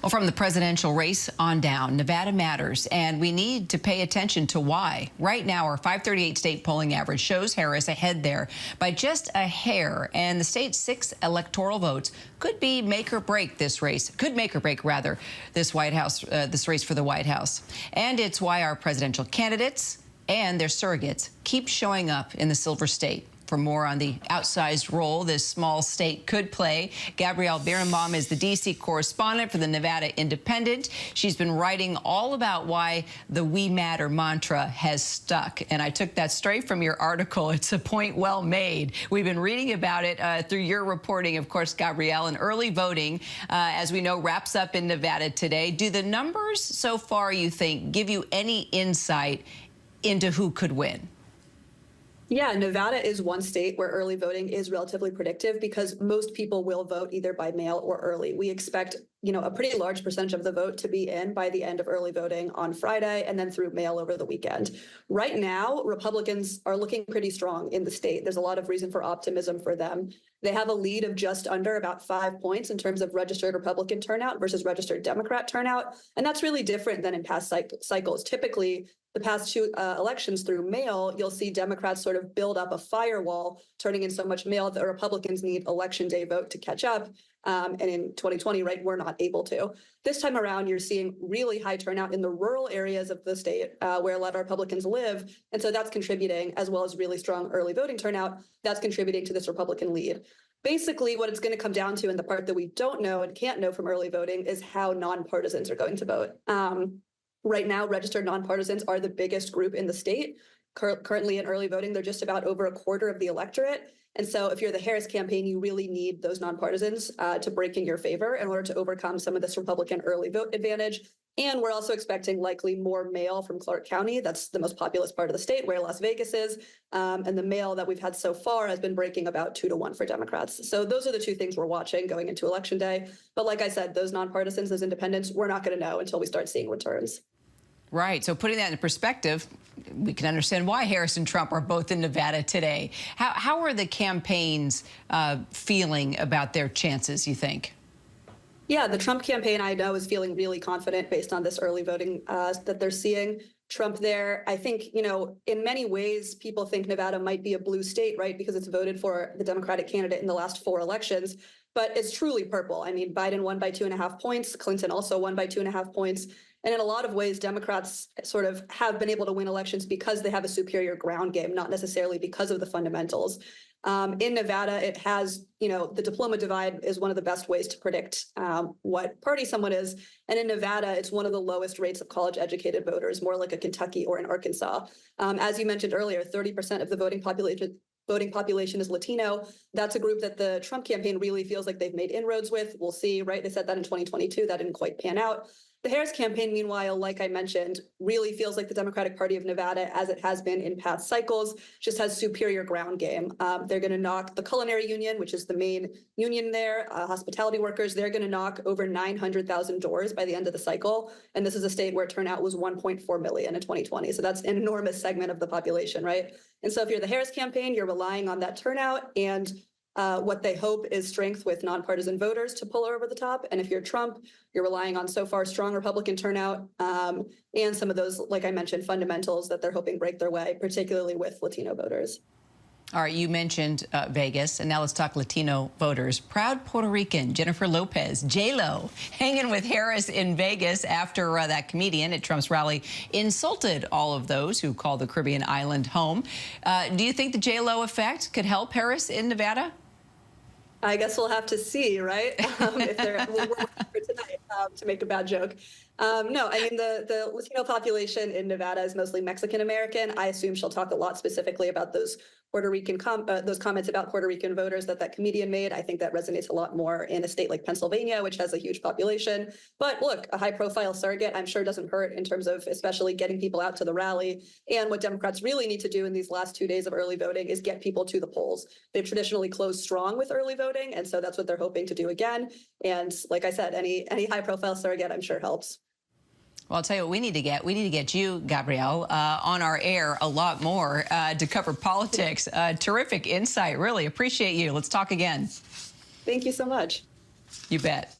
Well, from the presidential race on down, Nevada matters, and we need to pay attention to why. Right now, our 538 state polling average shows Harris ahead there by just a hair, and the state's 6 electoral votes could be make or break this race, could make or break, rather, this this race for the White House. And it's why our presidential candidates and their surrogates keep showing up in the Silver State. For more on the outsized role this small state could play, Gabby Birenbaum is the D.C. correspondent for the Nevada Independent. She's been writing all about why the We Matter mantra has stuck. And I took that straight from your article. It's a point well made. We've been reading about it through your reporting, of course, Gabrielle. And early voting, as we know, wraps up in Nevada today. Do the numbers so far, you think, give you any insight into who could win? Yeah, Nevada is one state where early voting is relatively predictive because most people will vote either by mail or early. We expect, a pretty large percentage of the vote to be in by the end of early voting on Friday and then through mail over the weekend. Right now, Republicans are looking pretty strong in the state. There's a lot of reason for optimism for them. They have a lead of just under about 5 points in terms of registered Republican turnout versus registered Democrat turnout. And that's really different than in past cycles. Typically, the past two elections through mail, you'll see Democrats sort of build up a firewall, turning in so much mail that Republicans need election day vote to catch up. And in 2020, right, we're not able to. This time around, you're seeing really high turnout in the rural areas of the state where a lot of Republicans live. And so that's contributing, as well as really strong early voting turnout, that's contributing to this Republican lead. Basically, what it's going to come down to, and the part that we don't know and can't know from early voting, is how nonpartisans are going to vote. Right now, registered nonpartisans are the biggest group in the state. Currently in early voting, they're just about over a quarter of the electorate. And so if you're the Harris campaign, you really need those nonpartisans to break in your favor in order to overcome some of this Republican early vote advantage. And we're also expecting likely more mail from Clark County. That's the most populous part of the state where Las Vegas is. And the mail that we've had so far has been breaking about 2-1 for Democrats. So those are the two things we're watching going into Election Day. But like I said, those nonpartisans, those independents, we're not going to know until we start seeing returns. Right. So putting that in perspective, we can understand why Harris and Trump are both in Nevada today. How are the campaigns feeling about their chances, you think? Yeah, the Trump campaign, I know, is feeling really confident based on this early voting that they're seeing. Trump there, I think, in many ways, people think Nevada might be a blue state, right, because it's voted for the Democratic candidate in the last 4 elections. But it's truly purple. I mean, Biden won by 2.5 points. Clinton also won by 2.5 points. And in a lot of ways, Democrats sort of have been able to win elections because they have a superior ground game, not necessarily because of the fundamentals. In Nevada, it has, the diploma divide is one of the best ways to predict what party someone is. And in Nevada, it's one of the lowest rates of college-educated voters, more like a Kentucky or an Arkansas. As you mentioned earlier, 30% of the voting population is Latino. That's a group that the Trump campaign really feels like they've made inroads with. We'll see, right? They said that in 2022. That didn't quite pan out. The Harris campaign, meanwhile, like I mentioned, really feels like the Democratic Party of Nevada, as it has been in past cycles, just has superior ground game. They're going to knock the Culinary Union, which is the main union there, hospitality workers. They're going to knock over 900,000 doors by the end of the cycle. And this is a state where turnout was 1.4 million in 2020. So that's an enormous segment of the population, right? And so if you're the Harris campaign, you're relying on that turnout and what they hope is strength with nonpartisan voters to pull over the top. And if you're Trump, you're relying on so far strong Republican turnout and some of those, like I mentioned, fundamentals that they're hoping break their way, particularly with Latino voters. All right, you mentioned Vegas, and now let's talk Latino voters. Proud Puerto Rican Jennifer Lopez, J-Lo, hanging with Harris in Vegas after that comedian at Trump's rally insulted all of those who call the Caribbean island home. Do you think the J-Lo effect could help Harris in Nevada? I guess we'll have to see, right? If they're we're waiting for tonight to make a bad joke. No, I mean, the Latino population in Nevada is mostly Mexican American. I assume she'll talk a lot specifically about those Puerto Rican those comments about Puerto Rican voters that comedian made. I think that resonates a lot more in a state like Pennsylvania, which has a huge population. But look, a high-profile surrogate, I'm sure, doesn't hurt in terms of especially getting people out to the rally. And what Democrats really need to do in these last 2 days of early voting is get people to the polls. They've traditionally closed strong with early voting, and so that's what they're hoping to do again. And like I said, any high-profile surrogate, I'm sure, helps. Well, I'll tell you what we need to get. We need to get you, Gabrielle, on our air a lot more to cover politics. Terrific insight. Really appreciate you. Let's talk again. Thank you so much. You bet.